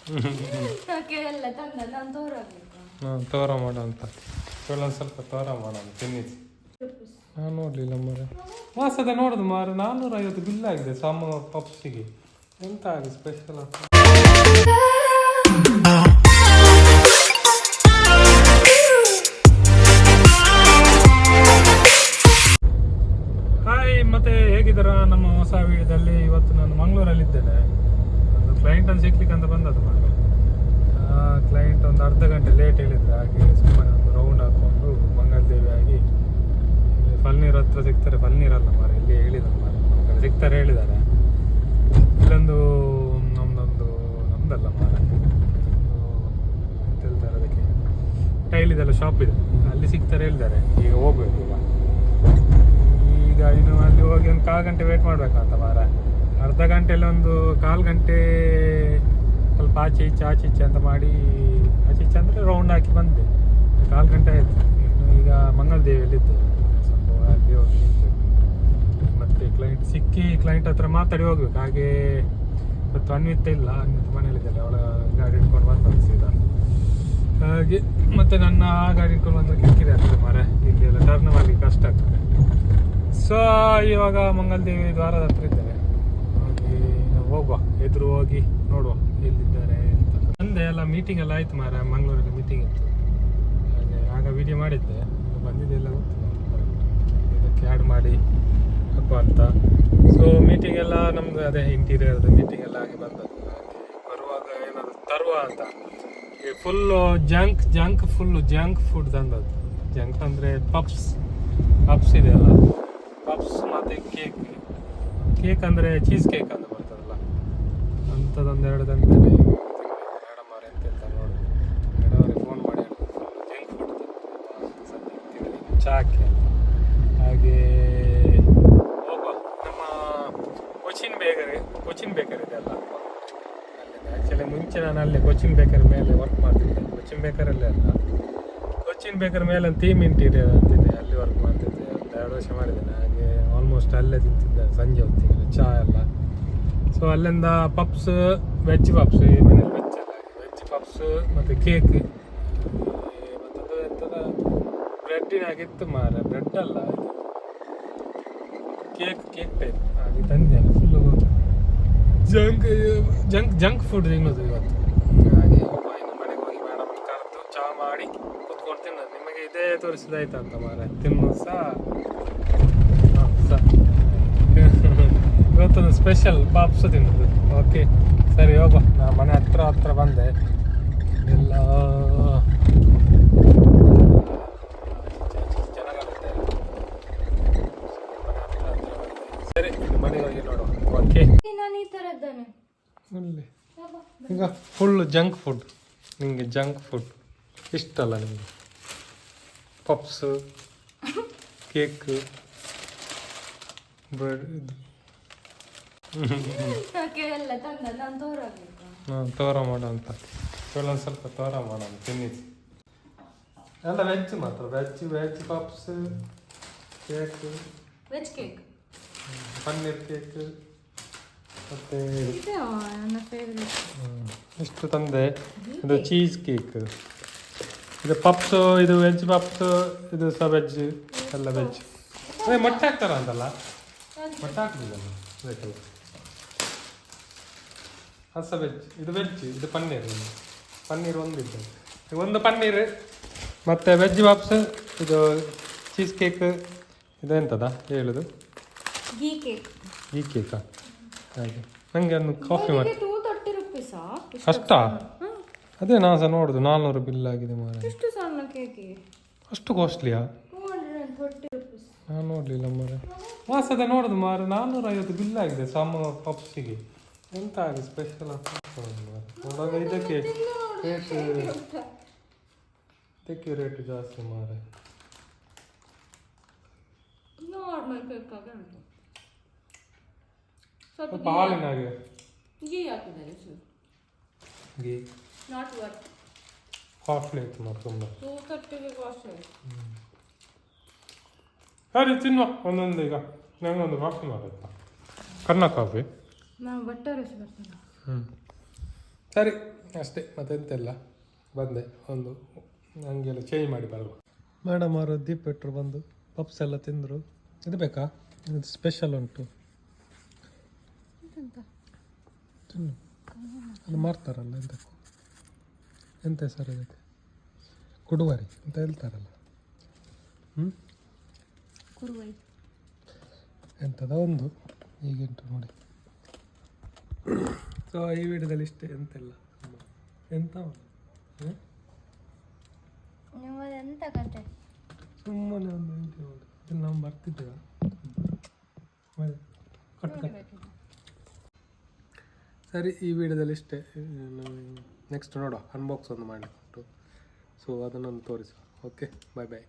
ಎಲ್ಲ ತಂದ ನಾನು ತೋರಾಗಬೇಕು. ತೋರ ಮಾಡು ಅಂತ ಇವಳೊಂದು ಸ್ವಲ್ಪ ತೋರ ಮಾಡೋಣ ತಿನ್ನಿಸಿ. ನಾನು ನೋಡಲಿಲ್ಲ ಮಾರೆ ಮಾಸದ ನೋಡೋದು ಮಾರೆ 450 ಬಿಲ್ ಆಗಿದೆ ಸಮ ಪಪ್ಸಿಗೆ. ಎಂತ ಆಗಿದೆ ಸ್ಪೆಷಲ್ ಅಂತ. ಹಾಯ್, ಮತ್ತೆ ಹೇಗಿದ್ದೀರಾ ನಮ್ಮ ಹೊಸ ವಿಡಿಯೋದಲ್ಲಿ. ಇವತ್ತು ನಾನು ಮಂಗಳೂರಲ್ಲಿದ್ದೇನೆ. ಒಂದು ಕ್ಲೈಂಟನ್ನು ಸಿಗ್ಲಿಕ್ಕೆ ಅಂತ ಬಂದದ್ದು ಮಾರೆ. ಕ್ಲೈಂಟ್ ಒಂದು ಅರ್ಧ ಗಂಟೆ ಲೇಟ್ ಹೇಳಿದ್ರು. ಹಾಗೆ ಸುಮ್ಮನೆ ಒಂದು ರೌಂಡ್ ಹಾಕ್ಕೊಂಡು ಮಂಗಲದೇವಿ ಆಗಿ ಫಲ್ನೀರ್ ಹತ್ರ ಸಿಗ್ತಾರೆ. ಫಲ್ನೀರಲ್ಲ ಮಾರೆ, ಇಲ್ಲಿ ಹೇಳಿದ್ರು ಮಾರೆ, ನಮ್ಮ ಕಡೆ ಸಿಗ್ತಾರೆ ಹೇಳಿದ್ದಾರೆ. ಇಲ್ಲೊಂದು ನಮ್ದಲ್ಲ ಮಾರೆ, ಎಂತ ಹೇಳ್ತಾರೆ ಅದಕ್ಕೆ, ಟೈಲಿದೆಲ್ಲ ಶಾಪ್ ಇದೆ, ಅಲ್ಲಿ ಸಿಗ್ತಾರೆ ಹೇಳಿದ್ದಾರೆ. ಈಗ ಹೋಗ್ಬೇಕು. ಈಗ ಇನ್ನು ಅಲ್ಲಿ ಹೋಗಿ ಒಂದು 1/4 ಗಂಟೆ ವೇಟ್ ಮಾಡ್ಬೇಕಂತ ಮಾರೆ. ಅರ್ಧ ಗಂಟೆಯಲ್ಲಿ ಒಂದು 1/4 ಗಂಟೆ ಸ್ವಲ್ಪ ಆಚೆ ಈಚೆ ಅಂತ ಮಾಡಿ, ಆಚೆ ಈಚೆ ಅಂದರೆ ರೌಂಡ್ ಹಾಕಿ ಬಂದೆ. 1/4 ಗಂಟೆ ಆಯಿತು. ಇನ್ನು ಈಗ ಮಂಗಲದೇವಿಯಲ್ಲಿದ್ದು ಸ್ವಲ್ಪ ಅಲ್ಲಿ ಹೋಗಿ ನಿಂತೇವೆ. ಮತ್ತು ಕ್ಲೈಂಟ್ ಹತ್ರ ಮಾತಾಡಿ ಹೋಗ್ಬೇಕು. ಹಾಗೆ ಇವತ್ತು ಅನ್ವಿತ ಇಲ್ಲ, ಅನ್ವಿತ ಮನೇಲಿದ್ದಲ್ಲ, ಅವಳ ಗಾಡಿ ಹಿಡ್ಕೊಂಡು ಬಂದ ಸೀದಾ. ಹಾಗೆ ಮತ್ತು ನನ್ನ ಗಾಡಿ ಹಿಡ್ಕೊಂಡು ಬಂದರೆ ಕಿರಿಕಿರಿ ಆಗ್ತದೆ ಮಾರೆ, ಇಲ್ಲಿ ಎಲ್ಲ ಟರ್ನ್ ಮಾಡಲಿಕ್ಕೆ ಕಷ್ಟ ಆಗ್ತದೆ. ಸೊ ಇವಾಗ ಮಂಗಲದೇವಿ ದ್ವಾರದ ಹತ್ರ ಇದ್ದೇವೆ. ಹಾಗೆ ಹೋಗುವ, ಎದುರು ಹೋಗಿ ನೋಡುವ ಎಲ್ಲಿದ್ದಾರೆ ಅಂತ. ಬಂದೆ, ಎಲ್ಲ ಮೀಟಿಂಗ್ ಎಲ್ಲ ಆಯ್ತು ಮಾರ, ಮಂಗಳೂರಲ್ಲಿ ಮೀಟಿಂಗ್ ಇತ್ತು. ಹಾಗೆ ಆಗ ವಿಡಿಯೋ ಮಾಡಿದ್ದೆ, ಬಂದಿದ್ದೆಲ್ಲ ಗೊತ್ತಿಲ್ಲ ಇದಕ್ಕೆ ಆ್ಯಡ್ ಮಾಡಿ ಹಾಕುವ ಅಂತ. ಸೊ ಮೀಟಿಂಗ್ ಎಲ್ಲ ನಮ್ದು ಅದೇ ಇಂಟೀರಿಯರ್ದು ಮೀಟಿಂಗ್ ಎಲ್ಲ ಆಗಿ ಬಂದದ್ದು. ಬರುವಾಗ ಏನಾದ್ರು ತರುವ ಅಂತ ಫುಲ್ಲು ಜಂಕ್ ಫುಡ್ ತಂದದ್ದು. ಜಂಕ್ ಅಂದರೆ ಪಪ್ಸ್ ಇದೆಯಲ್ಲ, ಪಪ್ಸ್ ಮತ್ತು ಕೇಕ್ ಅಂದರೆ ಚೀಸ್ ಕೇಕ್ ಅಂತ ಬರ್ತದಲ್ಲ, ಅಂಥದ್ದೊಂದೆರಡು ತಂದೇನೆ. ಮೇಡಮ್ ಅವ್ರು ಎಂತ ಹೇಳ್ತಾರೆ ನೋಡಿ, ಮೇಡಮ್ ಅವ್ರಿಗೆ ಫೋನ್ ಮಾಡಿ ಜಂಕ್ ಫುಡ್ ಸದ್ಯಕ್ಕೆ ಚಾಕೆ. ಹಾಗೆ ಹೋಗುವ, ನಮ್ಮ ಕೊಚಿನ್ ಬೇಕರಿ ಇದೆಯಲ್ಲ ಅಲ್ಲಿದೆ. ಆ್ಯಕ್ಚುಲಿ ಮುಂಚೆ ನಾನು ಅಲ್ಲಿ ಕೊಚಿನ್ ಬೇಕರಿ ಮೇಲೆ ವರ್ಕ್ ಮಾಡ್ತಿದ್ದೆ. ಕೊಚಿನ್ ಬೇಕರಿ ಮೇಲೆ ಒಂದು ಥೀಮ್ ಇಂಟೀರಿಯರ್ ಅಂತಿದೆ, ಅಲ್ಲಿ ವರ್ಕ್ ಮಾಡ್ತಿದ್ದೆ. 2 ವರ್ಷ ಮಾಡಿದ್ದೇನೆ. ಹಾಗೆ ಆಲ್ಮೋಸ್ಟ್ ಅಲ್ಲೇ ತಿಂತಿದ್ದೆ ಸಂಜೆ ಹೊತ್ತಿಗೆ ಚಹಾ ಎಲ್ಲ. ಸೊ ಅಲ್ಲಿಂದ ಪಪ್ಸ್, ವೆಜ್ ಪಪ್ಸ್, ಮನೇಲಿ ವೆಜ್ ಪಪ್ಸ್ ಮತ್ತು ಕೇಕ್, ಮತ್ತದು ಎಂಥದ ಬ್ರೆಡ್ಡಿನಾಗಿತ್ತು ಮಾರೆ, ಬ್ರೆಡ್ ಅಲ್ಲ ಕೇಕ್ ಟೈಪ್. ಹಾಗೆ ತಂದೇನೆ. ಫುಲ್ಲು ಜಂಕ್ ಫುಡ್ ತಿನ್ನೋದು ಇವತ್ತು. ಹಾಗೆ ಇನ್ನು ಮನೆಗೆ ಹೋಗಿ ಮೇಡಮ್ ಕರೆದು ಚಹಾ ಮಾಡಿ ಕುತ್ಕೊಂಡು ತಿನ್ನೋದು. ನಿಮಗೆ ಇದೇ ತೋರಿಸಿದಾಯ್ತಂತ ಮಾರೆ, ತಿನ್ನೋದು ಸಹ ಇವತ್ತೊಂದು ಸ್ಪೆಷಲ್ ಪಾಪ್ಸ್ ತಿನ್ನೋದು. ಓಕೆ ಸರಿ, ಹೋಗುವ. ನಾ ಮನೆ ಹತ್ರ ಬಂದೆ. ಎಲ್ಲ ಚೆನ್ನಾಗಾಗುತ್ತೆ. ಸರಿ, ಮನೆಗೆ ಹೋಗಿ ನೋಡುವ. ಓಕೆ, ಈಗ ಫುಲ್ ಜಂಕ್ ಫುಡ್. ನಿಮಗೆ ಜಂಕ್ ಫುಡ್ ಇಷ್ಟ ಅಲ್ಲ ನಿಮಗೆ? ಪಪ್ಸ್, ಕೇಕ್, ಬ್ರೆಡ್ ತೋರ ಮಾಡೋ ಅಂತ ಇವಳೊಂದು ಸ್ವಲ್ಪ ತೋರ ಮಾಡೋಣ ತಿನ್ನಿಸಿ. ಎಲ್ಲ ವೆಜ್ ಮಾತ್ರ, veg puffs, cake, paneer cake, ಮತ್ತೆ ಇಷ್ಟು ತಂದೆ. ಇದು ಚೀಸ್ ಕೇಕ್, ಇದು ಪಪ್ಸ್, ಇದು ವೆಜ್ ಪಪ್ಸ್, ಇದು ಸಹ ವೆಜ್, ಎಲ್ಲ ವೆಜ್. ಅದೇ ಮೊಟ್ಟೆ ಹಾಕ್ತಾರ ಅಂತಲ್ಲ, ಮೊಟ್ಟೆ ಹಾಕ್ತಿದ್ದಲ್ಲ ಬೇಕಲ್ಲ, ಅದು ಸಹ ವೆಜ್. ಇದು ವೆಜ್, ಇದು ಪನ್ನೀರ್ ಒಂದಿದೆ, ಒಂದು ಪನ್ನೀರ್ ಮತ್ತು ವೆಜ್ ಪಪ್ಸ್, ಇದು ಚೀಸ್ ಕೇಕ್, ಇದು ಎಂತದ ಹೇಳುದು, ಗೀ ಕೇಕಾ? ಹಾಗೆ ನನಗೆ ಒಂದು ಕಾಫಿ ಮಾಡಿ. ಅಷ್ಟಾ? ಅದೇ ನಾನು ಸಹ ನೋಡುದು 400 ಬಿಲ್ ಆಗಿದೆ ಮಾರೆ. ಅಷ್ಟು ಕಾಸ್ಟ್ಲಿಯಾ? ನಾನು ನೋಡಲಿಲ್ಲ ಮಾರೆ. ಮಾಸದ ನೋಡುದು ಮಾರೆ, 450 ಬಿಲ್ ಆಗಿದೆ ಸಮ ಪಪ್ಸಿಗೆ. ಎಂತ ಆಗಿದೆ ಸ್ಪೆಷಲ್ ಅಂತ ನೋಡುವಾಗ ಇದಕ್ಕೆ ರೇಟ್ ಜಾಸ್ತಿ ಮಾರೆ. ಸ್ವಲ್ಪ ಹಾಲಿನಾಗೆ ಗೀ ಕಾಸ್ಟ್ಲಿ ಆಯ್ತು ಮಾರೆ ತುಂಬ. ಸರಿ, ತಿನ್ನುವ ಒಂದೊಂದು. ಈಗ ನನಗೊಂದು ಕಾಫಿ ಮಾಡಾಯ್ತಾ, ಕನ್ನ ಕಾಫಿ. ನಾವು ಬಟ್ಟೆ ಸರಿ, ಅಷ್ಟೇ ಮತ್ತೆಂತೆಲ್ಲ ಬಂದೆ ಒಂದು ಹಂಗೆಲ್ಲ ಚೇಂಜ್ ಮಾಡಿ ಬರುವ. ಮೇಡಮ್ ಅವರು ದೀಪ ಇಟ್ಟರು ಬಂದು ಪಪ್ಸ್ ಎಲ್ಲ ತಿಂದರು. ಇದು ಬೇಕಾ? ಇದು ಸ್ಪೆಷಲ್ ಉಂಟು, ತಿನ್ನು. ಅದು ಮಾರ್ತಾರಲ್ಲ ಎಂತಕ್ಕೂ, ಎಂತ ಸರ್ ಇದಕ್ಕೆ ಕುಡುವರಿ ಅಂತ ಹೇಳ್ತಾರಲ್ಲ. ಕುರುವೈ ಎಂಥದ ಒಂದು ಹೀಗೆಂಟು ನೋಡಿ. ಸೊ ಈ ವಿಡಿಯೋದಲ್ಲಿ ಇಷ್ಟೇ, ಎಂತೆಲ್ಲ ಎಂತ ನಿಮ್ಮದೆಂತ ಕತೆ? ಸುಮ್ಮನೆ ಒಂದು ವಿಡಿಯೋ ನೋಡಿ. ಇಲ್ಲಿ ನಾವು ಬರ್ತಿದ್ದೇವೆ ಸರಿ. ಈ ವಿಡಿಯೋದಲ್ಲಿ ಇಷ್ಟೇ. ನೆಕ್ಸ್ಟ್ ನೋಡುವ, ಅನ್ಬಾಕ್ಸ್ ಒಂದು ಮಾಡಲಿಕ್ಕೆ ಉಂಟು. ಸೊ ಅದನ್ನೊಂದು ತೋರಿಸುವ. ಓಕೆ, ಬಾಯ್ ಬಾಯ್.